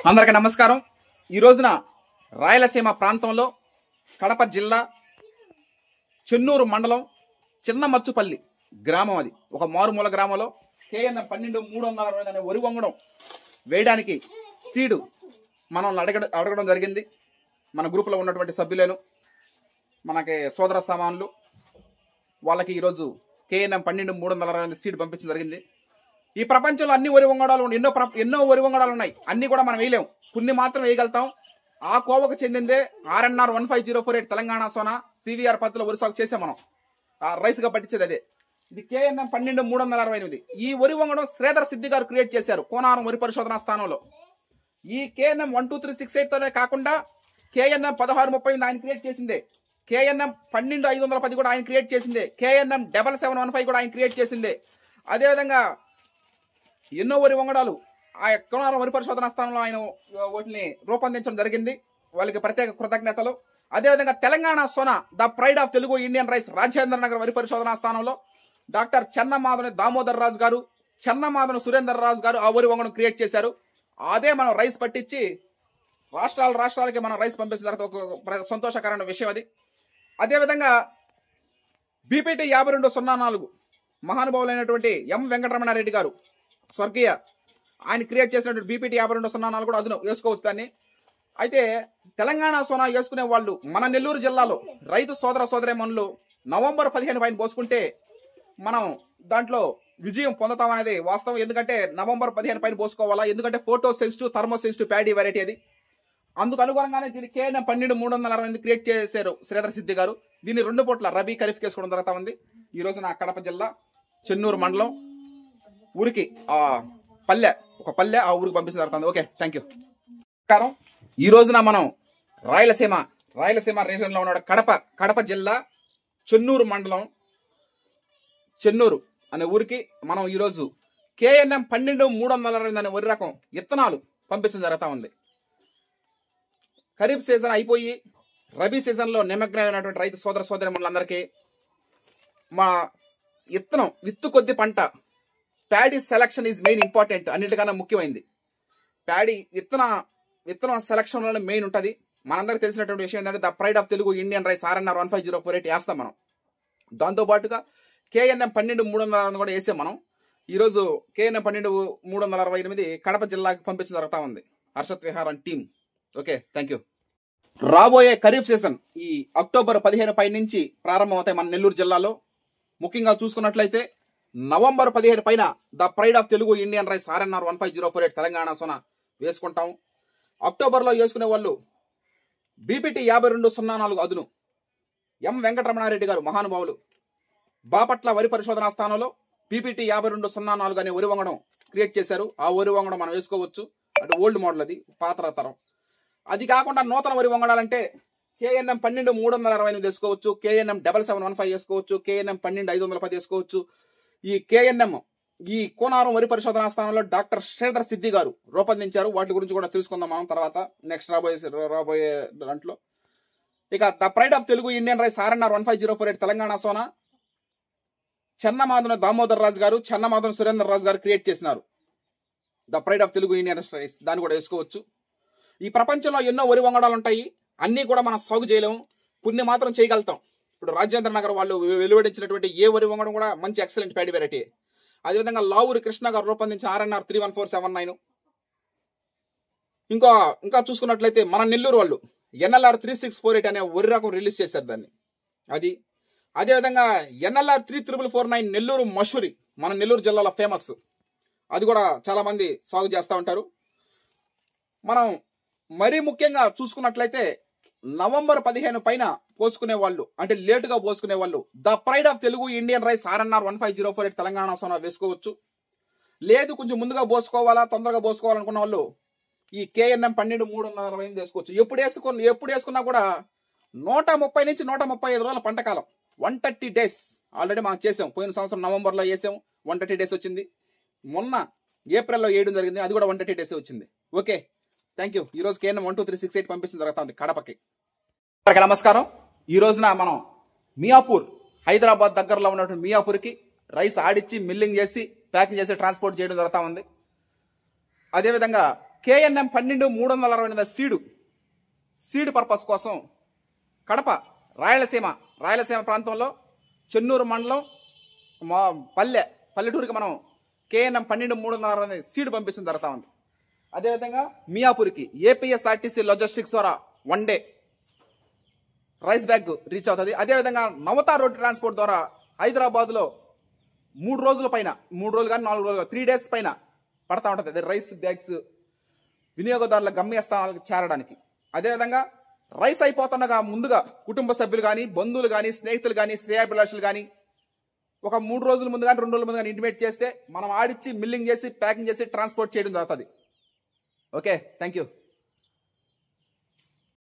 అందరికీ నమస్కారం। ఈ రోజున రాయలసీమ ప్రాంతంలో కడప జిల్లా చెన్నూరు మండలం చిన్నమచ్చుపల్లి గ్రామం, అది ఒక మారుమూల గ్రామంలో KN 12360 అనే వరి వంగడం వేయడానికి సీడు మనం అడగడం జరిగింది। మన గ్రూపులో ఉన్నటువంటి సభ్యులను మనకి సోదర సమానులు వాళ్ళకి ఈరోజు KN 12360 సీడ్ పంపించడం జరిగింది। ఈ ప్రపంచంలో అన్ని వరి వంగడాలు ఎన్నో వరి వంగడాలు ఉన్నాయి, అన్ని కూడా మనం వేయలేము, కొన్ని మాత్రం వేయగలుగుతాం। ఆ కోవకు చెందిందే RNR 15048 తెలంగాణ సోనా CVR పద్ధతిలో వరి సాగు చేసాం మనం, రైస్గా పట్టించేది అదే। ఇది KN 12368। ఈ వరి వంగడం శ్రీధర్ సిద్ధి గారు క్రియేట్ చేశారు కోనారం వరి పరిశోధనా స్థానంలో। ఈ KN 12368 తోనే కాకుండా KN 1630 ఆయన క్రియేట్ చేసిందే, KN 12510 కూడా ఆయన క్రియేట్ చేసిందే, KN 7715 కూడా ఆయన క్రియేట్ చేసిందే। అదేవిధంగా ఎన్నో వరి వంగడాలు ఆ కోనారం వరి పరిశోధనా స్థానంలో ఆయన వాటిని రూపొందించడం జరిగింది, వాళ్ళకి ప్రత్యేక కృతజ్ఞతలు। అదేవిధంగా Telangana Sona the pride of Telugu Indian rice Rajendra Nagar వరి పరిశోధనా స్థానంలో డాక్టర్ చెన్నమాధవని దామోదర్ రాజు గారు, చెన్నమాధవని సురేందర్ రాజు గారు ఆ వరి వంగడం క్రియేట్ చేశారు। అదే మనం రైస్ పట్టించి రాష్ట్రాలకి మనం రైస్ పంపించిన తర్వాత ఒక సంతోషకరమైన విషయం అది। అదేవిధంగా BPT 5204 మహానుభావులైనటువంటి M వెంకటరమణారెడ్డి గారు స్వర్గీయ, ఆయన క్రియేట్ చేసినటువంటి BPT 5204 కూడా అదును వేసుకోవచ్చు దాన్ని। అయితే తెలంగాణ సోనా వేసుకునే వాళ్ళు మన నెల్లూరు జిల్లాలో రైతు సోదరీమణులు నవంబర్ 15 పైన పోసుకుంటే మనం దాంట్లో విజయం పొందుతామనేది వాస్తవం। ఎందుకంటే నవంబర్ 15 పైన పోసుకోవాలా, ఎందుకంటే photo sensitive thermo sensitive paddy variety అది। అందుకు అనుగుణంగానే దీన్ని KN 12360 క్రియేట్ చేశారు శ్రీధర్ సిద్ధి గారు। దీన్ని 2 పూట్ల రబీ ఖరీఫ్ వేసుకోవడం జరుగుతా ఉంది। ఈ రోజున కడప జిల్లా చెన్నూరు మండలం ఊరికి ఒక పల్లె ఆ ఊరికి పంపించడం జరుగుతుంది। Okay, thank you. ఈ రోజున మనం రాయలసీమ రీజన్ లో ఉన్న కడప జిల్లా చెన్నూరు మండలం చెన్నూరు అనే ఊరికి మనం ఈరోజు KN 12360 అనే వరి రకం విత్తనాలు పంపించడం జరుగుతూ ఉంది। ఖరీఫ్ సీజన్ అయిపోయి రబీ సీజన్లో నిమగ్నమైనటువంటి రైతు సోదరీమణులందరికీ మా విత్తు కొద్ది పంట paddy selection is main important, అన్నిటికన్నా ముఖ్యమైనది ప్యాడీ విత్తన సెలక్షన్లోనే మెయిన్ ఉంటుంది। మనందరికీ తెలిసినటువంటి విషయం ఏంటంటే the pride of Telugu Indian rice RNR 15048 వేస్తాం మనం, దాంతోపాటుగా KN 12360 కూడా వేసాం మనం। ఈరోజు KN 12368 కడప జిల్లాకి పంపించడం జరుగుతూ ఉంది Harshad Vihar and team. Okay, thank you. రాబోయే ఖరీఫ్ సీజన్ ఈ అక్టోబర్ 15 పై నుంచి ప్రారంభమవుతాయి మన నెల్లూరు జిల్లాలో। ముఖ్యంగా చూసుకున్నట్లయితే నవంబర్ 15 పైన the pride of Telugu Indian rice RNR 15048 Telangana Sona వేసుకుంటాం। అక్టోబర్లో వేసుకునే వాళ్ళు BPT 5204 అదును M వెంకటరమణారెడ్డి గారు మహానుభావులు బాపట్ల వరి పరిశోధనా స్థానంలో BPT 5204 అనే వరి వంగడం క్రియేట్ చేశారు। ఆ వరి వంగడం మనం వేసుకోవచ్చు, అంటే ఓల్డ్ మోడల్, అది పాత తరం। అది కాకుండా నూతన వరి వంగడాలంటే KN 12360 వేసుకోవచ్చు, KN 7715 వేసుకోవచ్చు, KN 12510 వేసుకోవచ్చు। ఈ కోనారం వరి పరిశోధనా స్థానంలో డాక్టర్ శ్రీధర్ సిద్ధి గారు రూపొందించారు, వాటి గురించి కూడా తెలుసుకుందాం మనం తర్వాత నెక్స్ట్ రాబోయే దాంట్లో। ఇక the pride of Telugu Indian rice RNR 15048 Telangana Sona Chennamadhavani Damodar Raju గారు, చెన్నమాధవని సురేందర్ రాజు గారు క్రియేట్ చేసినారు the pride of Telugu Indian rice, దాన్ని కూడా వేసుకోవచ్చు। ఈ ప్రపంచంలో ఎన్నో వరి వంగడాలు ఉంటాయి, అన్నీ కూడా మనం సాగు చేయలేము, కొన్ని మాత్రం చేయగలుగుతాం। ఇప్పుడు రాజేంద్ర నగర్ వాళ్ళు వెలువడించినటువంటి ఏ వరి వంగడం కూడా మంచి ఎక్సలెంట్ ప్యాడీ వెరైటీ। అదేవిధంగా లావూరి కృష్ణ గారు రూపొందించిన RNR 31479। ఇంకా చూసుకున్నట్లయితే మన నెల్లూరు వాళ్ళు NLR 3648 అనే వరి రకం రిలీజ్ చేశారు దాన్ని, అది। అదేవిధంగా NLR 34449 నెల్లూరు మషూరి మన నెల్లూరు జిల్లాలో ఫేమస్, అది కూడా చాలా మంది సాగు చేస్తూ ఉంటారు। మనం మరీ ముఖ్యంగా చూసుకున్నట్లయితే నవంబర్ 15 పైన పోసుకునే వాళ్ళు, అంటే లేటుగా పోసుకునే వాళ్ళు the pride of Telugu Indian rice RNR 15048 Telangana Sona వేసుకోవచ్చు। లేదు కొంచెం ముందుగా పోసుకోవాలా, తొందరగా పోసుకోవాలనుకున్న వాళ్ళు ఈ KN 12360 వేసుకోవచ్చు। ఎప్పుడు వేసుకున్నా కూడా 130 నుంచి 135 రోజుల పంటకాలం, 130 డేస్ ఆల్రెడీ మనం చేసాం। పోయిన సంవత్సరం నవంబర్లో వేసాం, 130 డేస్ వచ్చింది। మొన్న ఏప్రిల్లో వేయడం జరిగింది, అది కూడా 130 డేస్ వచ్చింది। Okay, thank you. ఈరోజు KN 12368 పంపించడం జరుగుతుంది కడపకి। నమస్కారం। ఈ రోజున మనం మియాపూర్, హైదరాబాద్ దగ్గరలో ఉన్నటువంటి మియాపూర్కి రైస్ ఆడిచ్చి మిల్లింగ్ చేసి ప్యాకింగ్ చేసి ట్రాన్స్పోర్ట్ చేయడం జరుగుతూ ఉంది। అదేవిధంగా KNM 12 సీడ్ పర్పస్ కోసం కడప రాయలసీమ ప్రాంతంలో చెన్నూరు మండలం పల్లెటూరుకి మనం KNM 12 సీడ్ పంపించడం జరుగుతూ ఉంది. అదేవిధంగా మియాపూర్కి APSRTC లాజిస్టిక్స్ ద్వారా 1 డే రైస్ బ్యాగ్ రీచ్ అవుతుంది. అదేవిధంగా నవత రోడ్ ట్రాన్స్పోర్ట్ ద్వారా హైదరాబాద్లో 3 రోజుల పైన 3 రోజులు కానీ 4 రోజులు 3 డేస్ పైన పడతా ఉంటుంది అదే రైస్ బ్యాగ్స్ వినియోగదారుల గమ్యస్థానాలకు చేరడానికి. అదేవిధంగా రైస్ అయిపోతుండగా ముందుగా కుటుంబ సభ్యులు కానీ బంధువులు కానీ స్నేహితులు కానీ శ్రేయాభిలాషులు కానీ ఒక 3 రోజుల ముందు కానీ 2 రోజుల ముందు కానీ ఇంటిమేట్ చేస్తే మనం ఆడిచ్చి మిల్లింగ్ చేసి ప్యాకింగ్ చేసి ట్రాన్స్పోర్ట్ చేయడం జరుగుతుంది. Okay, thank you.